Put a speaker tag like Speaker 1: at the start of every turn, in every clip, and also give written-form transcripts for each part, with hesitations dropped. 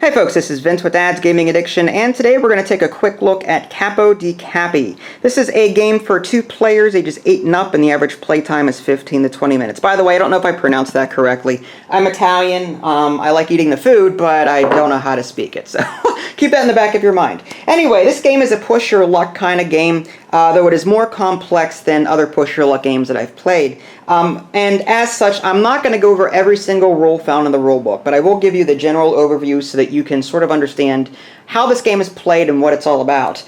Speaker 1: Hey folks, this is Vince with Ads Gaming Addiction, and today we're going to take a quick look at Capo dei Capi. This is a game for 2 players, ages 8 and up, and the average playtime is 15 to 20 minutes. By the way, I don't know if I pronounced that correctly. I'm Italian, I like eating the food, but I don't know how to speak it, so keep that in the back of your mind. Anyway, this game is a push your luck kind of game, though it is more complex than other push your luck games that I've played. And as such, I'm not going to go over every single rule found in the rule book, but I will give you the general overview so that you can sort of understand how this game is played and what it's all about.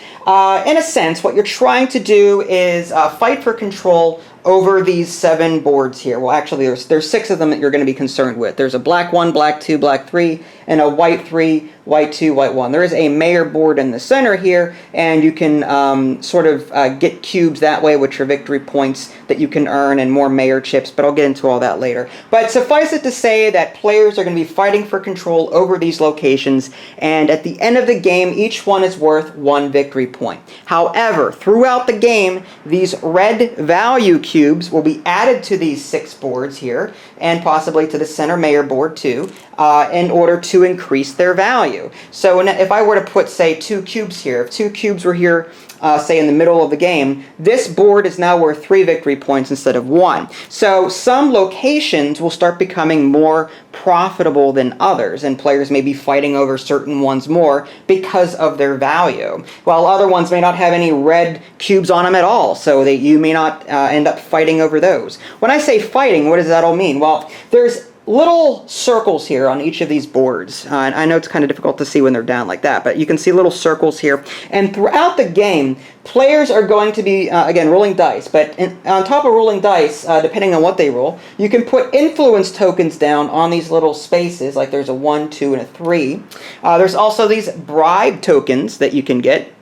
Speaker 1: In a sense, what you're trying to do is fight for control over these 7 boards here. Well, actually, there's 6 of them that you're going to be concerned with. There's a black 1, black 2, black 3, and a white 3, white 2, white 1. There is a mayor board in the center here, and you can sort of get cubes that way, which are victory points that you can earn, and more mayor chips, but I'll get into all that later. But suffice it to say that players are going to be fighting for control over these locations, and at the end of the game, each one is worth 1 victory point. However, throughout the game, these red value cubes will be added to these 6 boards here, and possibly to the center mayor board too, in order to increase their value. So if I were to put, say, 2 cubes here, if 2 cubes were here, say in the middle of the game, this board is now worth 3 victory points instead of 1. So some locations will start becoming more profitable than others, and players may be fighting over certain ones more because of their value, while other ones may not have any red cubes on them at all, so that you may not end up fighting over those. When I say fighting, what does that all mean? Well, there's little circles here on each of these boards. I know it's kind of difficult to see when they're down like that, but you can see little circles here. And throughout the game, players are going to be, again, rolling dice. But on top of rolling dice, depending on what they roll, you can put influence tokens down on these little spaces, like there's a 1, 2, and a 3. There's also these bribe tokens that you can get.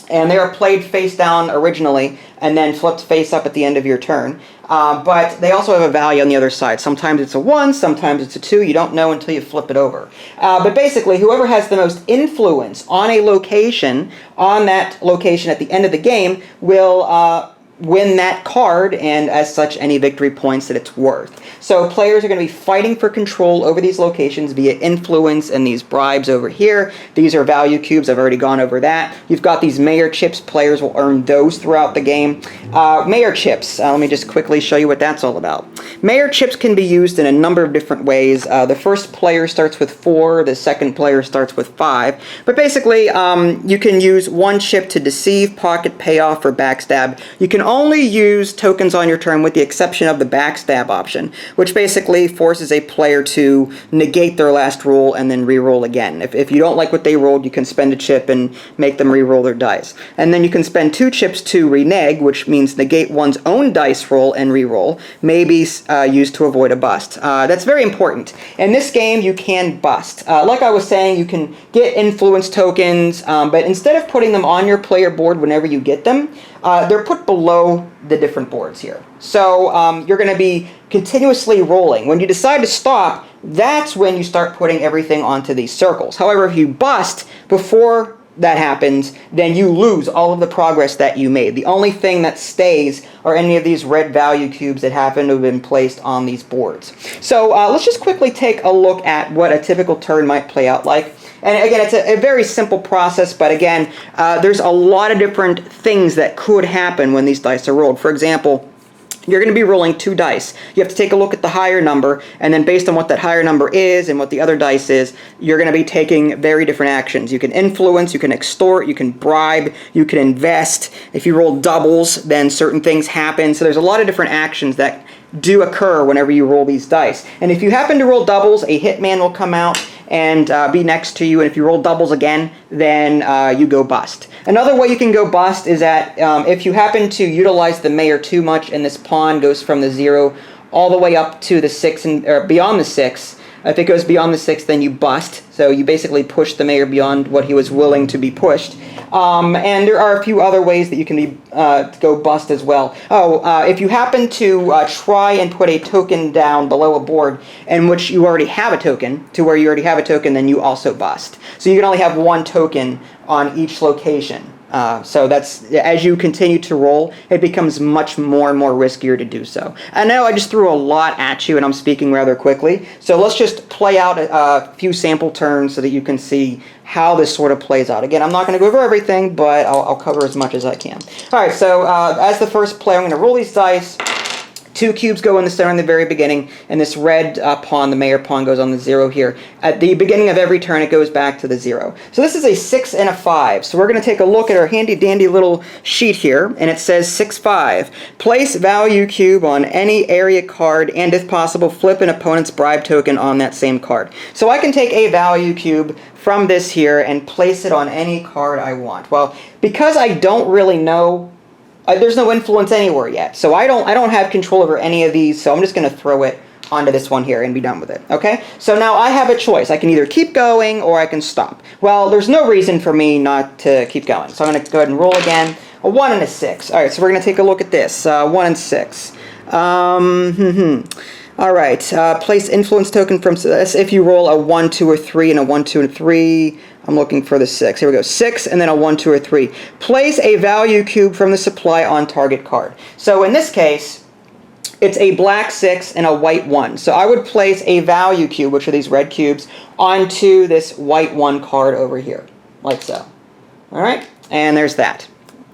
Speaker 1: And they are played face down originally, and then flipped face up at the end of your turn. But they also have a value on the other side. Sometimes it's a 1, sometimes it's a 2. You don't know until you flip it over. But basically, whoever has the most influence on a location, on that location at the end of the game, will win that card, and as such, any victory points that it's worth. So players are going to be fighting for control over these locations via influence and these bribes over here. These are value cubes. I've already gone over that. You've got these mayor chips. Players will earn those throughout the game. Mayor chips. Let me just quickly show you what that's all about. Mayor chips can be used in a number of different ways. The first player starts with 4. The second player starts with 5. But basically, you can use 1 chip to deceive, pocket, payoff, or backstab. You can only use tokens on your turn with the exception of the backstab option, which basically forces a player to negate their last roll and then re-roll again. If you don't like what they rolled, you can spend a chip and make them re-roll their dice. And then you can spend 2 chips to renege, which means negate one's own dice roll and re-roll, maybe used to avoid a bust. That's very important. In this game, you can bust. Like I was saying, you can get influence tokens, but instead of putting them on your player board whenever you get them, they're put below the different boards here. So you're going to be continuously rolling. When you decide to stop, that's when you start putting everything onto these circles. However, if you bust before that happens, then you lose all of the progress that you made. The only thing that stays are any of these red value cubes that happen to have been placed on these boards. So let's just quickly take a look at what a typical turn might play out like. And again, it's a very simple process, but again, there's a lot of different things that could happen when these dice are rolled. For example, you're going to be rolling 2 dice. You have to take a look at the higher number, and then based on what that higher number is and what the other dice is, you're going to be taking very different actions. You can influence, you can extort, you can bribe, you can invest. If you roll doubles, then certain things happen. So there's a lot of different actions that do occur whenever you roll these dice. And if you happen to roll doubles, a hitman will come out and be next to you, and if you roll doubles again, then you go bust. Another way you can go bust is that if you happen to utilize the mayor too much and this pawn goes from the 0 all the way up to the 6 or beyond the 6, if it goes beyond the 6, then you bust. So you basically push the mayor beyond what he was willing to be pushed. And there are a few other ways that you can go bust as well. If you happen to try and put a token down below a board in which you already have a token, to where you already have a token, then you also bust. So you can only have 1 token on each location. So that's, as you continue to roll, it becomes much more and more riskier to do so. I know I just threw a lot at you and I'm speaking rather quickly, so let's just play out a few sample turns so that you can see how this sort of plays out. Again, I'm not going to go over everything, but I'll cover as much as I can. Alright, so as the first player, I'm going to roll these dice. 2 cubes go in the center in the very beginning, and this red pawn, the mayor pawn, goes on the 0 here. At the beginning of every turn, it goes back to the 0. So this is a 6 and a 5. So we're going to take a look at our handy-dandy little sheet here, and it says 6-5. Place value cube on any area card, and if possible, flip an opponent's bribe token on that same card. So I can take a value cube from this here and place it on any card I want. Well, because I don't really know, there's no influence anywhere yet, so I don't have control over any of these, so I'm just going to throw it onto this one here and be done with it, okay? So now I have a choice. I can either keep going or I can stop. Well, there's no reason for me not to keep going, so I'm going to go ahead and roll again. A 1 and a 6. All right, so we're going to take a look at this. 1 and 6. All right, place influence token from this. If you roll a 1, 2, or 3, and a 1, 2, and 3, I'm looking for the 6. Here we go. 6, and then a 1, 2, or 3. Place a value cube from the supply on target card. So in this case, it's a black 6 and a white 1. So I would place a value cube, which are these red cubes, onto this white 1 card over here, like so. All right, and there's that.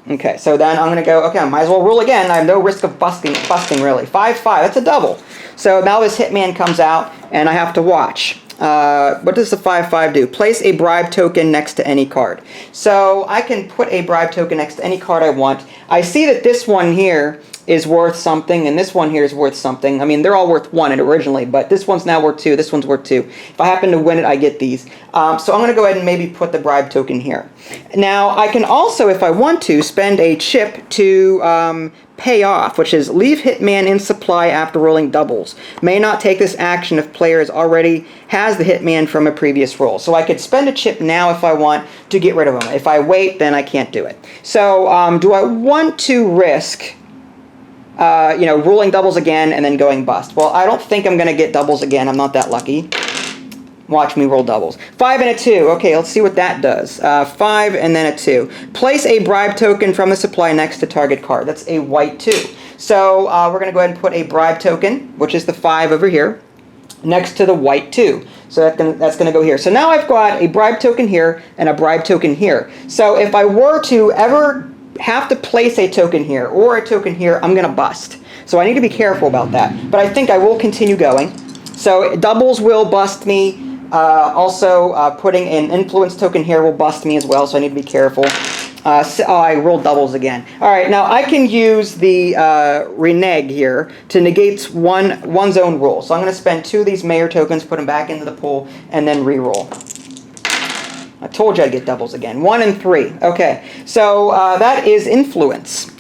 Speaker 1: Okay, so then I'm going to go, okay, I might as well roll again. I have no risk of busting really. 5-5, that's a double. So now this hitman comes out, and I have to watch. What does the 5-5 do? Place a bribe token next to any card. So I can put a bribe token next to any card I want. I see that this one here is worth something, and this one here is worth something. I mean, they're all worth 1 originally, but this one's now worth 2, this one's worth 2. If I happen to win it, I get these. So I'm going to go ahead and maybe put the bribe token here. Now, I can also, if I want to, spend a chip to pay off, which is leave hitman in supply after rolling doubles. May not take this action if player already has the hitman from a previous roll. So I could spend a chip now if I want to get rid of him. If I wait, then I can't do it. So do I want to risk rolling doubles again and then going bust? Well, I don't think I'm going to get doubles again. I'm not that lucky. Watch me roll doubles. 5 and a 2. Okay, let's see what that does. 5 and then a 2. Place a bribe token from the supply next to target card. That's a white 2. So we're going to go ahead and put a bribe token, which is the 5 over here, next to the white 2. So that's going to go here. So now I've got a bribe token here and a bribe token here. So if I were to ever have to place a token here or a token here, I'm going to bust. So I need to be careful about that. But I think I will continue going. So doubles will bust me. Also, putting an influence token here will bust me as well, so I need to be careful. I rolled doubles again. All right, now I can use the renege here to negate one's own roll. So I'm going to spend 2 of these mayor tokens, put them back into the pool, and then re-roll. I told you I'd get doubles again. 1 and 3. Okay, so that is influence.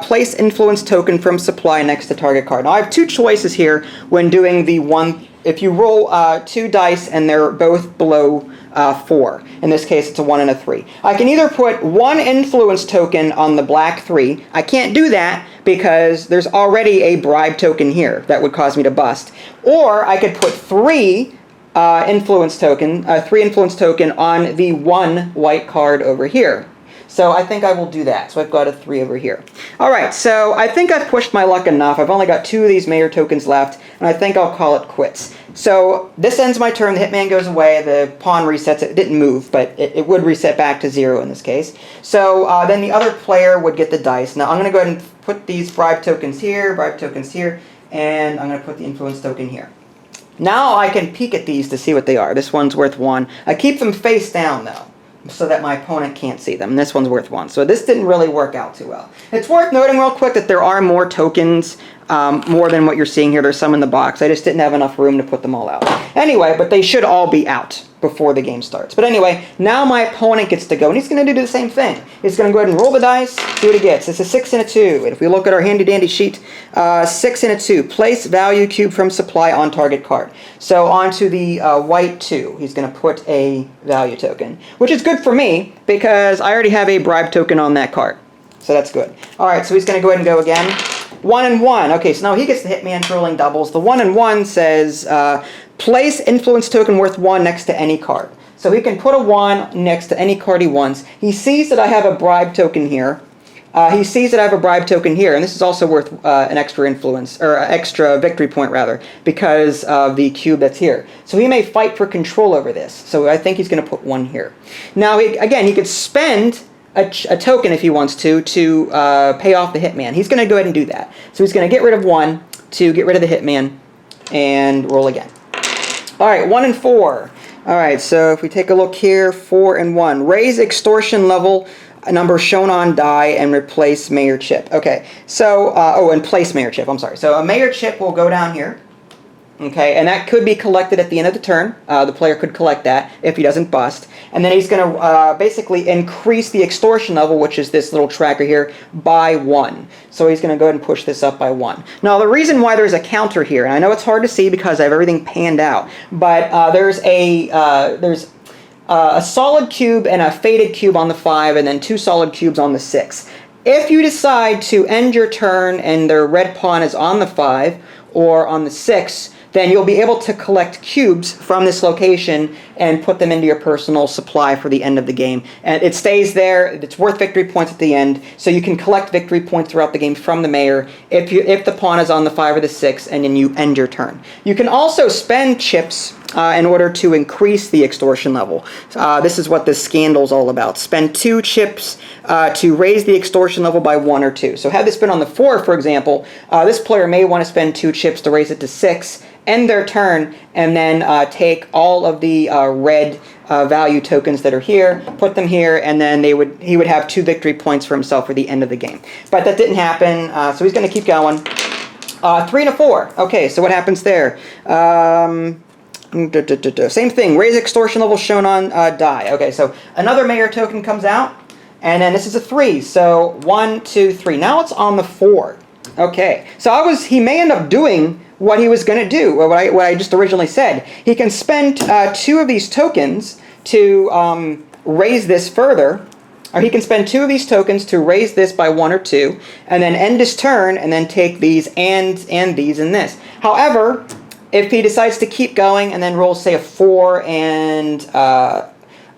Speaker 1: Place influence token from supply next to target card. Now I have 2 choices here when doing the 1. If you roll 2 dice and they're both below 4, in this case it's a 1 and a 3. I can either put 1 influence token on the black 3. I can't do that because there's already a bribe token here that would cause me to bust. Or I could put 3 influence token on the 1 white card over here. So I think I will do that. So I've got a 3 over here. All right, so I think I've pushed my luck enough. I've only got 2 of these mayor tokens left, and I think I'll call it quits. So this ends my turn. The hitman goes away. The pawn resets. It didn't move, but it would reset back to 0 in this case. So then the other player would get the dice. Now I'm going to go ahead and put these bribe tokens here, and I'm going to put the influence token here. Now I can peek at these to see what they are. This one's worth 1. I keep them face down, though, so that my opponent can't see them. And this one's worth 1. So this didn't really work out too well. It's worth noting real quick that there are more tokens, more than what you're seeing here. There's some in the box. I just didn't have enough room to put them all out. Anyway, but they should all be out before the game starts. But anyway, now my opponent gets to go, and he's going to do the same thing. He's going to go ahead and roll the dice, see what he gets. It's a 6 and a 2. And if we look at our handy-dandy sheet, 6 and a 2. Place value cube from supply on target card. So onto the white 2, he's going to put a value token, which is good for me because I already have a bribe token on that card. So that's good. All right, so he's going to go ahead and go again. 1 and 1. Okay, so now he gets the hitman for rolling doubles. The 1 and 1 says place influence token worth 1 next to any card. So he can put a 1 next to any card he wants. He sees that I have a bribe token here. He sees that I have a bribe token here, and this is also worth an extra influence, or extra victory point rather, because of the cube that's here. So he may fight for control over this. So I think he's going to put 1 here. Now, again, he could spend a token if he wants to pay off the hitman. He's going to go ahead and do that. So he's going to get rid of 1 to get rid of the hitman, and roll again. All right, 1 and 4. All right, so if we take a look here, 4 and 1. Raise extortion level number shown on die and replace mayor chip. Okay, so, and place mayor chip, I'm sorry. So a mayor chip will go down here. Okay, and that could be collected at the end of the turn. The player could collect that if he doesn't bust. And then he's going to basically increase the extortion level, which is this little tracker here, by 1. So he's going to go ahead and push this up by 1. Now, the reason why there's a counter here, and I know it's hard to see because I have everything panned out, but there's a solid cube and a faded cube on the 5, and then 2 solid cubes on the 6. If you decide to end your turn and the red pawn is on the 5 or on the 6, then you'll be able to collect cubes from this location and put them into your personal supply for the end of the game. And it stays there. It's worth victory points at the end, so you can collect victory points throughout the game from the mayor if the pawn is on the 5 or the 6, and then you end your turn. You can also spend chips in order to increase the extortion level. This is what this scandal's all about. Spend 2 chips to raise the extortion level by 1 or 2. So had this been on the 4, for example, this player may want to spend 2 chips to raise it to 6, end their turn, and then take all of the red value tokens that are here, put them here, and then he would have 2 victory points for himself for the end of the game. But that didn't happen, so he's going to keep going. 3 and a 4. Okay, so what happens there? Same thing. Raise extortion level shown on die. Okay, so another mayor token comes out, and then this is a 3. So 1, 2, 3. Now it's on the 4. Okay, so he may end up doing what he was going to do, what I just originally said. He can spend 2 of these tokens to raise this further, or he can spend 2 of these tokens to raise this by 1 or 2, and then end his turn, and then take these and these and this. However, if he decides to keep going and then rolls, say, a 4 and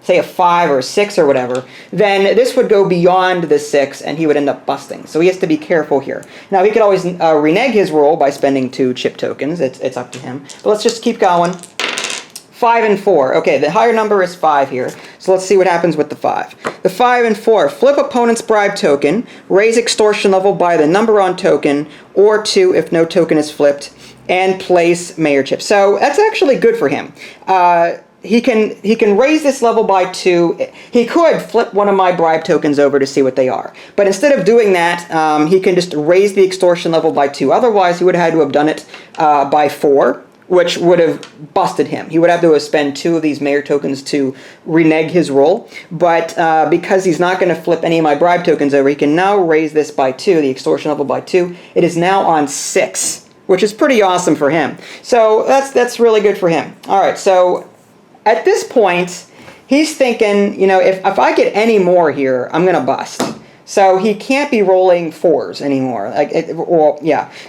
Speaker 1: say a 5 or a 6 or whatever, then this would go beyond the 6 and he would end up busting. So he has to be careful here. Now, he could always renege his roll by spending 2 chip tokens. It's up to him. But let's just keep going. 5 and 4. Okay, the higher number is 5 here. So let's see what happens with the 5. The 5 and 4. Flip opponent's bribe token. Raise extortion level by the number on token, or 2 if no token is flipped, and place mayor chip. So that's actually good for him. He can raise this level by 2. He could flip one of my bribe tokens over to see what they are. But instead of doing that, he can just raise the extortion level by 2. Otherwise, he would have had to have done it by 4, which would have busted him. He would have to have spent 2 of these mayor tokens to renege his roll. But because he's not going to flip any of my bribe tokens over, he can now raise this by 2, the extortion level by 2. It is now on 6, which is pretty awesome for him. So that's really good for him. All right, so at this point, he's thinking, you know, if I get any more here, I'm going to bust. So he can't be rolling 4s anymore.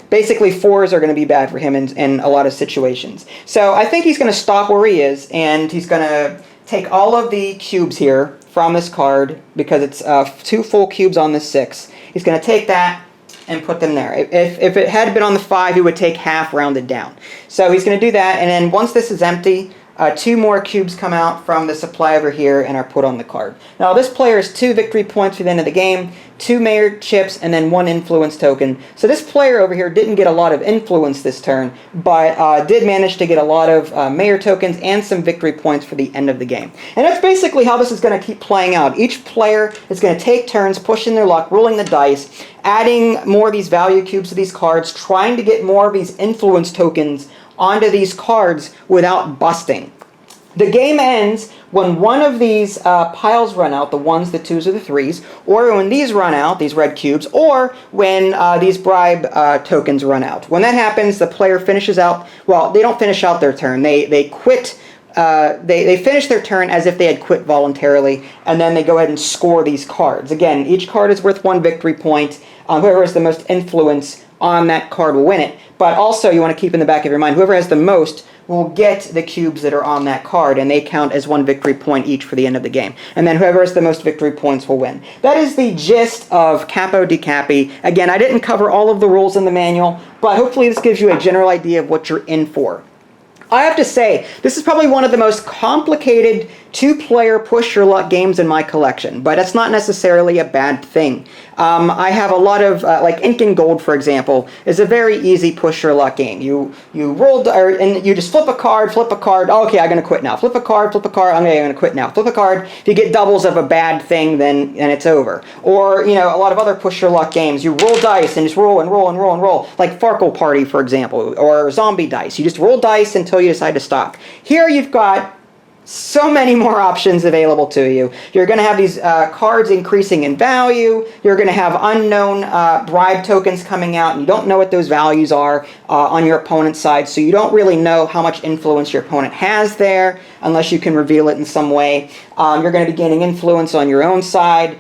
Speaker 1: Basically 4s are going to be bad for him in a lot of situations. So I think he's going to stop where he is, and he's going to take all of the cubes here from this card, because it's 2 full cubes on the 6. He's going to take that and put them there. If it had been on the 5, he would take half rounded down. So he's going to do that, and then once this is empty, 2 more cubes come out from the supply over here and are put on the card. Now this player has 2 victory points for the end of the game, 2 mayor chips, and then 1 influence token. So this player over here didn't get a lot of influence this turn, but did manage to get a lot of mayor tokens and some victory points for the end of the game. And that's basically how this is going to keep playing out. Each player is going to take turns, pushing their luck, rolling the dice, adding more of these value cubes to these cards, trying to get more of these influence tokens onto these cards without busting. The game ends when one of these piles run out, the 1s, the 2s, or the 3s, or when these run out, these red cubes, or when these bribe tokens run out. When that happens, the player finishes out, well, they don't finish out their turn. They quit. They finish their turn as if they had quit voluntarily, and then they go ahead and score these cards. Again, each card is worth 1 victory point. Whoever has the most influence on that card will win it. But also, you want to keep in the back of your mind, whoever has the most will get the cubes that are on that card, and they count as 1 victory point each for the end of the game. And then whoever has the most victory points will win. That is the gist of Capo dei Capi. Again, I didn't cover all of the rules in the manual, but hopefully this gives you a general idea of what you're in for. I have to say, this is probably one of the most complicated two-player push-your-luck games in my collection, but it's not necessarily a bad thing. I have a lot of, like Ink and Gold, for example, is a very easy push-your-luck game. You roll, and you just flip a card, oh, okay, I'm going to quit now. Flip a card, okay, I'm going to quit now. Flip a card, if you get doubles of a bad thing, then it's over. Or, you know, a lot of other push-your-luck games, you roll dice and just roll and roll and roll and roll, like Farkle Party, for example, or Zombie Dice. You just roll dice until you decide to stop. Here you've got so many more options available to you. You're going to have these cards increasing in value. You're going to have unknown bribe tokens coming out, and you don't know what those values are on your opponent's side, so you don't really know how much influence your opponent has there unless you can reveal it in some way. You're going to be gaining influence on your own side.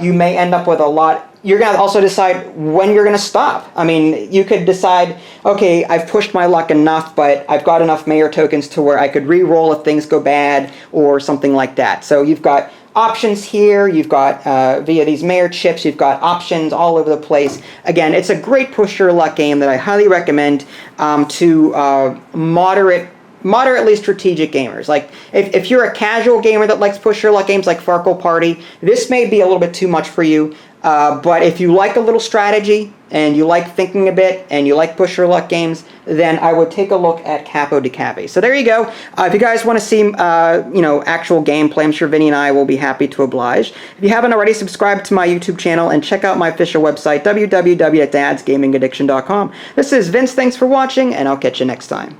Speaker 1: You may end up with a lot. You're going to also decide when you're going to stop. I mean, you could decide, okay, I've pushed my luck enough, but I've got enough mayor tokens to where I could re-roll if things go bad or something like that. So you've got options here. You've got, via these mayor chips, you've got options all over the place. Again, it's a great push your luck game that I highly recommend to moderately strategic gamers. Like, if you're a casual gamer that likes push your luck games like Farkle Party, this may be a little bit too much for you. But if you like a little strategy, and you like thinking a bit, and you like push your luck games, then I would take a look at Capo dei Capi. So there you go. If you guys want to see, you know, actual gameplay, I'm sure Vinny and I will be happy to oblige. If you haven't already, subscribe to my YouTube channel and check out my official website, www.dadsgamingaddiction.com. This is Vince. Thanks for watching, and I'll catch you next time.